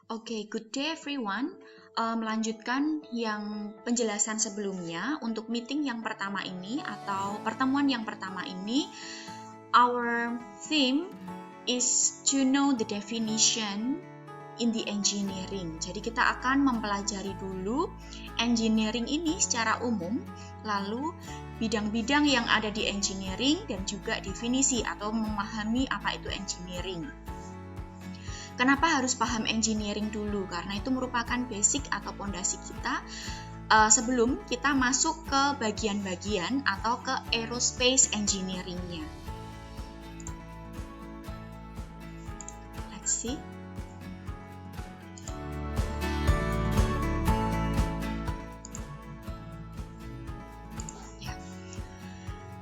Oke, good day everyone. Melanjutkan yang penjelasan sebelumnya untuk meeting yang pertama ini atau pertemuan yang pertama ini, our theme is to know the definition in the engineering. Jadi kita akan mempelajari dulu engineering ini secara umum, lalu bidang-bidang yang ada di engineering dan juga definisi atau memahami apa itu engineering. Kenapa harus paham engineering dulu? Karena itu merupakan basic atau pondasi kita sebelum kita masuk ke bagian-bagian atau ke aerospace engineering-nya. Let's see.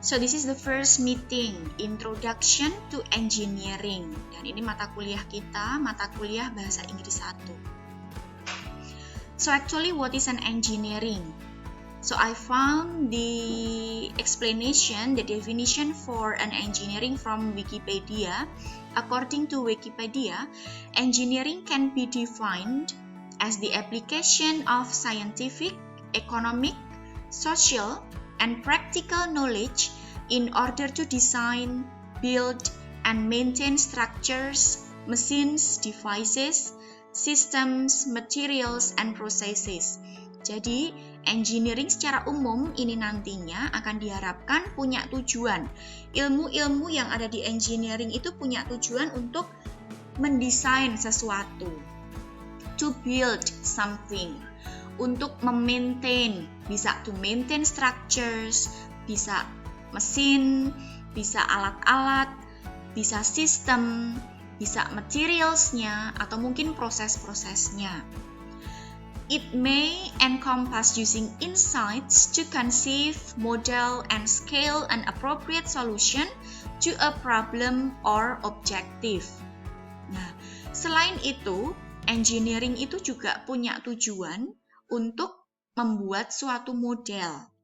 So this is the first meeting, Introduction to Engineering. Dan ini mata kuliah kita, mata kuliah Bahasa Inggris 1. So actually what is an engineering? So I found the explanation, the definition for an engineering from Wikipedia. According to Wikipedia, engineering can be defined as the application of scientific, economic, social, and practical knowledge in order to design, build, and maintain structures, machines, devices, systems, materials, and processes. Jadi, engineering secara umum ini nantinya akan diharapkan punya tujuan. Ilmu-ilmu yang ada di engineering itu punya tujuan untuk mendesain sesuatu, to build something, untuk memaintain, bisa to maintain structures, bisa mesin, bisa alat-alat, bisa sistem, bisa materials-nya, atau mungkin proses-prosesnya. It may encompass using insights to conceive, model, and scale an appropriate solution to a problem or objective. Nah, selain itu, engineering itu juga punya tujuan untuk membuat suatu model.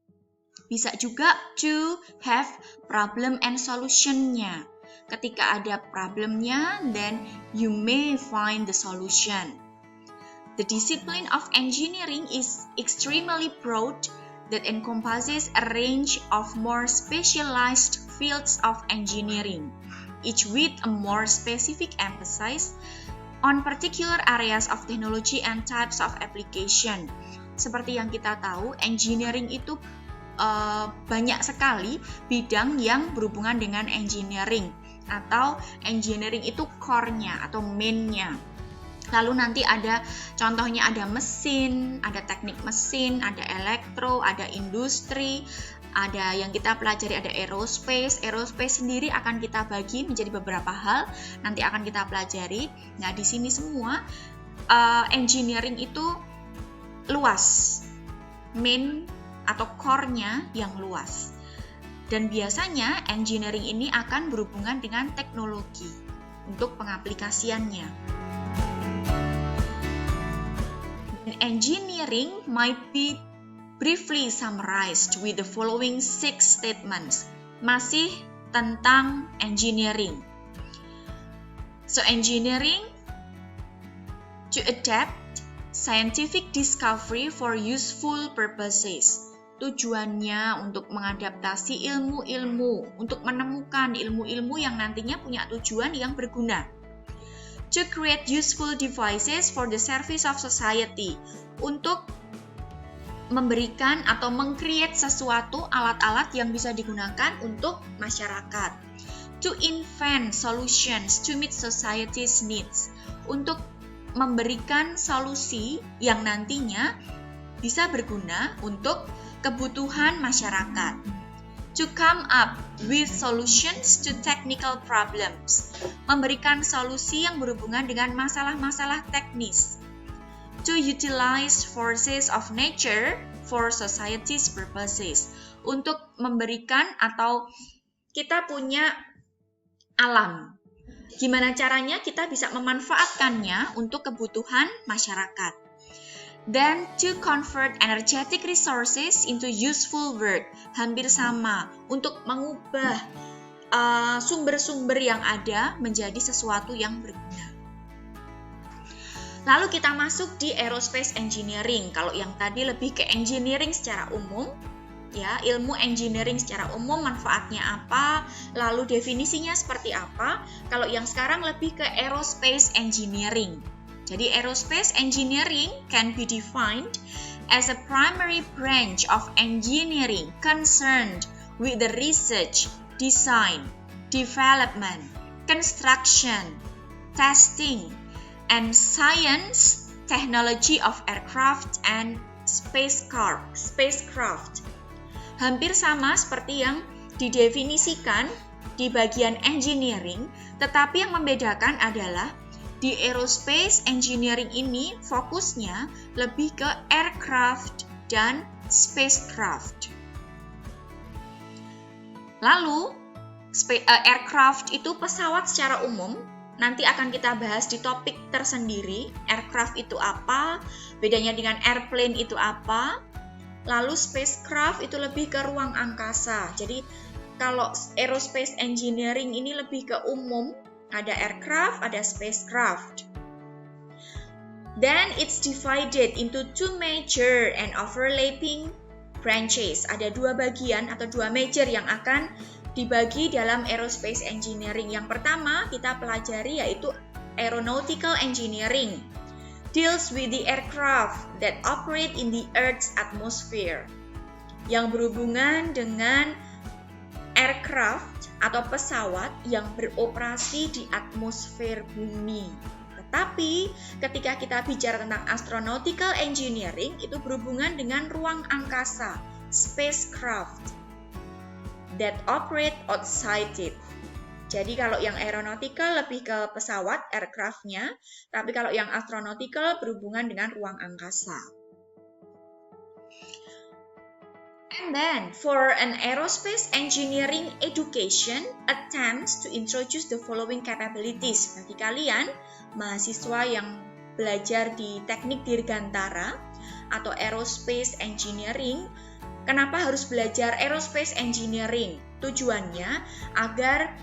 Bisa juga to have problem and solution-nya. Ketika ada problemnya, then you may find the solution. The discipline of engineering is extremely broad that encompasses a range of more specialized fields of engineering, each with a more specific emphasis on particular areas of technology and types of application. Seperti yang kita tahu, engineering itu banyak sekali bidang yang berhubungan dengan engineering, atau engineering itu core-nya atau main-nya. Lalu nanti ada contohnya, ada mesin, ada teknik mesin, ada elektro, ada industri, ada yang kita pelajari, ada aerospace. Aerospace sendiri akan kita bagi menjadi beberapa hal, nanti akan kita pelajari. Nah, di sini semua engineering itu luas, main atau core-nya yang luas. Dan biasanya engineering ini akan berhubungan dengan teknologi untuk pengaplikasiannya. Engineering might be briefly summarized with the following 6 statements. Masih tentang engineering. So engineering to adapt scientific discovery for useful purposes. Tujuannya untuk mengadaptasi ilmu-ilmu, untuk menemukan ilmu-ilmu yang nantinya punya tujuan yang berguna. To create useful devices for the service of society. Untuk memberikan atau meng-create sesuatu alat-alat yang bisa digunakan untuk masyarakat. To invent solutions to meet society's needs. Untuk memberikan solusi yang nantinya bisa berguna untuk kebutuhan masyarakat. To come up with solutions to technical problems. Memberikan solusi yang berhubungan dengan masalah-masalah teknis. To utilize forces of nature for society's purposes. Untuk memberikan atau kita punya alam. Gimana caranya kita bisa memanfaatkannya untuk kebutuhan masyarakat. Then to convert energetic resources into useful work. Hampir sama, untuk mengubah sumber-sumber yang ada menjadi sesuatu yang berguna. Lalu kita masuk di aerospace engineering. Kalau yang tadi lebih ke engineering secara umum, ya, ilmu engineering secara umum, manfaatnya apa, lalu definisinya seperti apa. Kalau yang sekarang lebih ke aerospace engineering. Jadi aerospace engineering can be defined as a primary branch of engineering concerned with the research, design, development, construction, testing, and science technology of aircraft and spacecraft. Hampir sama seperti yang didefinisikan di bagian engineering, tetapi yang membedakan adalah di aerospace engineering ini fokusnya lebih ke aircraft dan spacecraft. Lalu, aircraft itu pesawat secara umum. Nanti akan kita bahas di topik tersendiri, aircraft itu apa, bedanya dengan airplane itu apa. Lalu spacecraft itu lebih ke ruang angkasa. Jadi kalau aerospace engineering ini lebih ke umum, ada aircraft, ada spacecraft. Then it's divided into two major and overlapping branches. Ada dua bagian atau dua major yang akan dibagi dalam aerospace engineering. Yang pertama kita pelajari yaitu aeronautical engineering. Deals with the aircraft that operate in the Earth's atmosphere. Yang berhubungan dengan aircraft atau pesawat yang beroperasi di atmosfer bumi. Tetapi ketika kita bicara tentang astronautical engineering, itu berhubungan dengan ruang angkasa, spacecraft that operate outside it. Jadi kalau yang aeronautical lebih ke pesawat, aircraft-nya, tapi kalau yang astronautical berhubungan dengan ruang angkasa. And then, for an aerospace engineering education attempts to introduce the following capabilities. Bagi kalian, mahasiswa yang belajar di teknik dirgantara atau aerospace engineering, kenapa harus belajar aerospace engineering? Tujuannya agar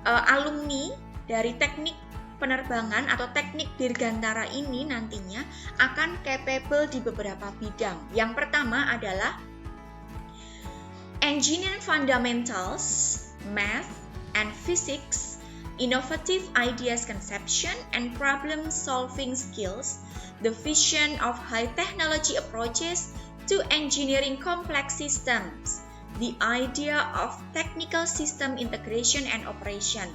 alumni dari teknik penerbangan atau teknik dirgantara ini nantinya akan capable di beberapa bidang. Yang pertama adalah engineering fundamentals, math and physics, innovative ideas conception and problem solving skills, the vision of high technology approaches to engineering complex systems, the idea of technical system integration and operation.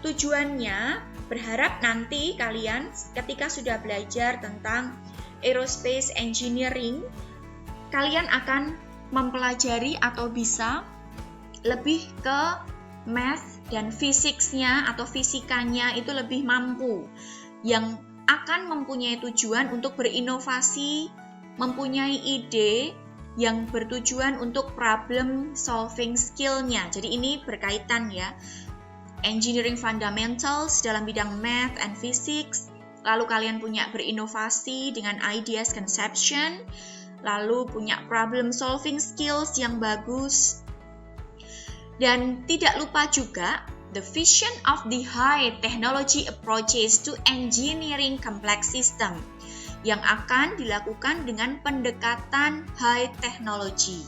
Tujuannya berharap nanti kalian ketika sudah belajar tentang aerospace engineering, kalian akan mempelajari atau bisa lebih ke math dan fisiknya atau fisikanya itu lebih mampu, yang akan mempunyai tujuan untuk berinovasi, mempunyai ide yang bertujuan untuk problem solving skill-nya. Jadi ini berkaitan ya. Engineering fundamentals dalam bidang math and physics, lalu kalian punya berinovasi dengan ideas conception, lalu punya problem solving skills yang bagus. Dan tidak lupa juga the vision of the high technology approaches to engineering complex system yang akan dilakukan dengan pendekatan high technology.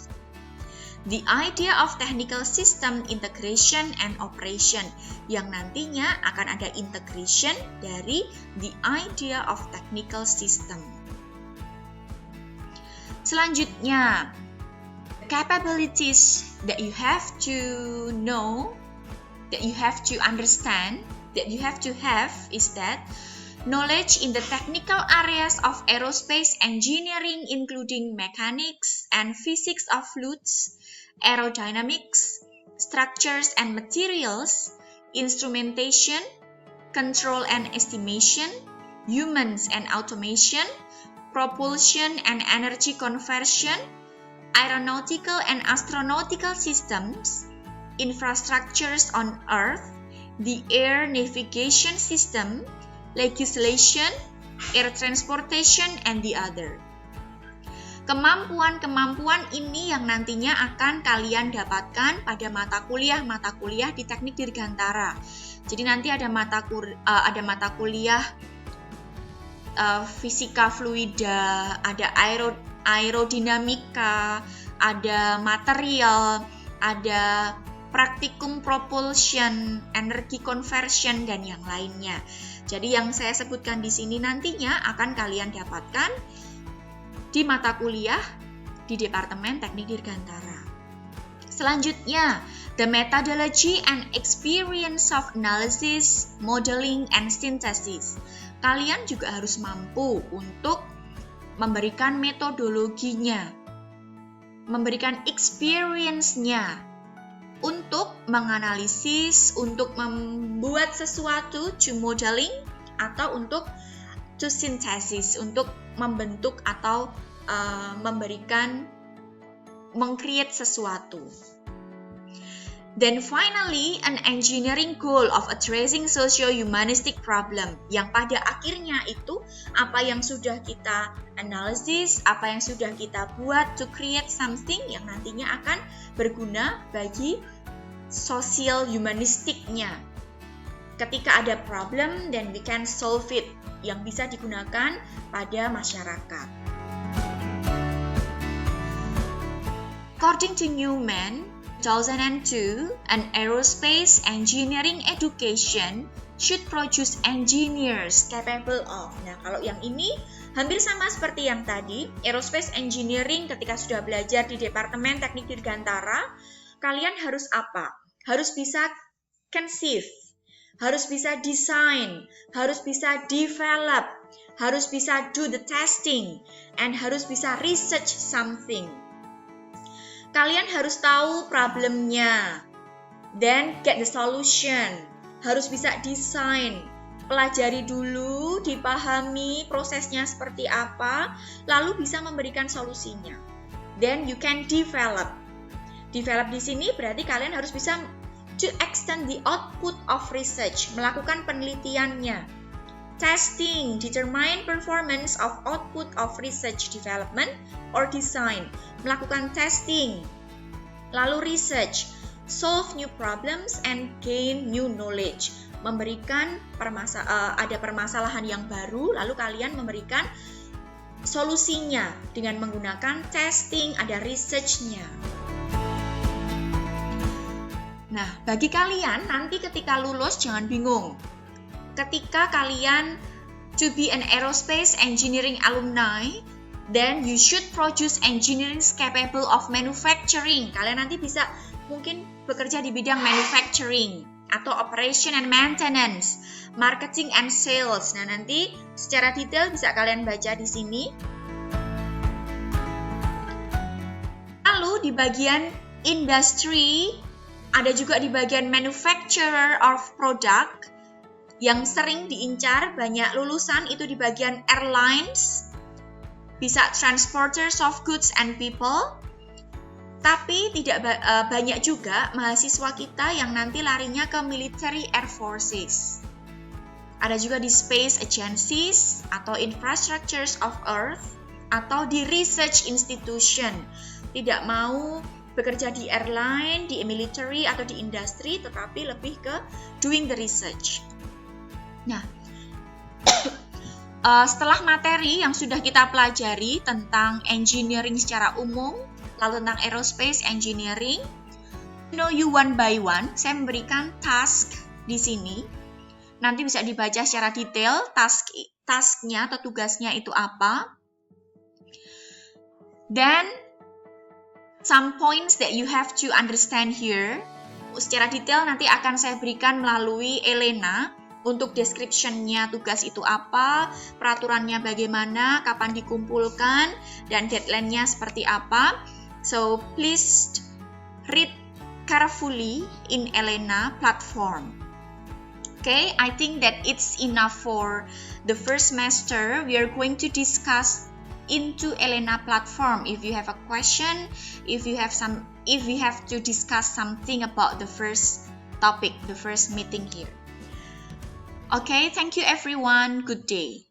The idea of technical system integration and operation yang nantinya akan ada integration dari the idea of technical system. Selanjutnya, capabilities that you have to know, that you have to understand, that you have to have is that knowledge in the technical areas of aerospace engineering including mechanics and physics of fluids, aerodynamics, structures and materials, instrumentation, control and estimation, humans and automation, propulsion and energy conversion, aeronautical and astronautical systems, infrastructures on Earth, the air navigation system, legislation, air transportation, and the other. Kemampuan-kemampuan ini yang nantinya akan kalian dapatkan pada mata kuliah di teknik dirgantara. Jadi nanti ada mata kuliah fisika fluida, ada aerodinamika, ada material, ada praktikum propulsion, energi conversion, dan yang lainnya. Jadi yang saya sebutkan di sini nantinya akan kalian dapatkan di mata kuliah di Departemen Teknik Dirgantara. Selanjutnya, the methodology and experience of analysis, modeling, and synthesis. Kalian juga harus mampu untuk memberikan metodologinya, memberikan experience-nya, untuk menganalisis, untuk membuat sesuatu, to modeling, atau untuk to synthesis, untuk membentuk atau meng-create sesuatu. Then finally, an engineering goal of addressing socio-humanistic problem, yang pada akhirnya itu apa yang sudah kita analisis, apa yang sudah kita buat to create something yang nantinya akan berguna bagi social humanistiknya. Ketika ada problem, then we can solve it, yang bisa digunakan pada masyarakat. According to Newman, 2002, an aerospace engineering education should produce engineers capable of. Nah, kalau yang ini hampir sama seperti yang tadi, aerospace engineering ketika sudah belajar di Departemen Teknik Dirgantara, kalian harus apa? Harus bisa conceive, harus bisa design, harus bisa develop, harus bisa do the testing, and harus bisa research something. Kalian harus tahu problemnya, then get the solution. Harus bisa desain, pelajari dulu, dipahami prosesnya seperti apa, lalu bisa memberikan solusinya. Then you can develop. Develop di sini berarti kalian harus bisa to extend the output of research, melakukan penelitiannya. Testing, determine performance of output of research development or design, melakukan testing. Lalu research, solve new problems and gain new knowledge, memberikan ada permasalahan yang baru, lalu kalian memberikan solusinya dengan menggunakan testing, ada research-nya. Nah, bagi kalian nanti ketika lulus jangan bingung. Ketika kalian to be an aerospace engineering alumni, then you should produce engineers capable of manufacturing. Kalian nanti bisa mungkin bekerja di bidang manufacturing atau operation and maintenance, marketing and sales. Nah, nanti secara detail bisa kalian baca di sini. Lalu di bagian industry, ada juga di bagian manufacturer of product. Yang sering diincar banyak lulusan itu di bagian airlines, bisa transporters of goods and people, tapi tidak banyak juga mahasiswa kita yang nanti larinya ke military air forces. Ada juga di space agencies atau infrastructures of earth atau di research institution, tidak mau bekerja di airline, di military atau di industri, tetapi lebih ke doing the research. Nah, setelah materi yang sudah kita pelajari tentang engineering secara umum, lalu tentang aerospace engineering, know you one by one, saya memberikan task di sini. Nanti bisa dibaca secara detail tasknya atau tugasnya itu apa. Then, some points that you have to understand here. Secara detail nanti akan saya berikan melalui Elena. Untuk description-nya tugas itu apa, peraturannya bagaimana, kapan dikumpulkan, dan deadline-nya seperti apa. So, please read carefully in Elena platform. Okay, I think that it's enough for the first semester. We are going to discuss into Elena platform. If you have a question, if we have to discuss something about the first topic, the first meeting here. Okay, thank you everyone. Good day.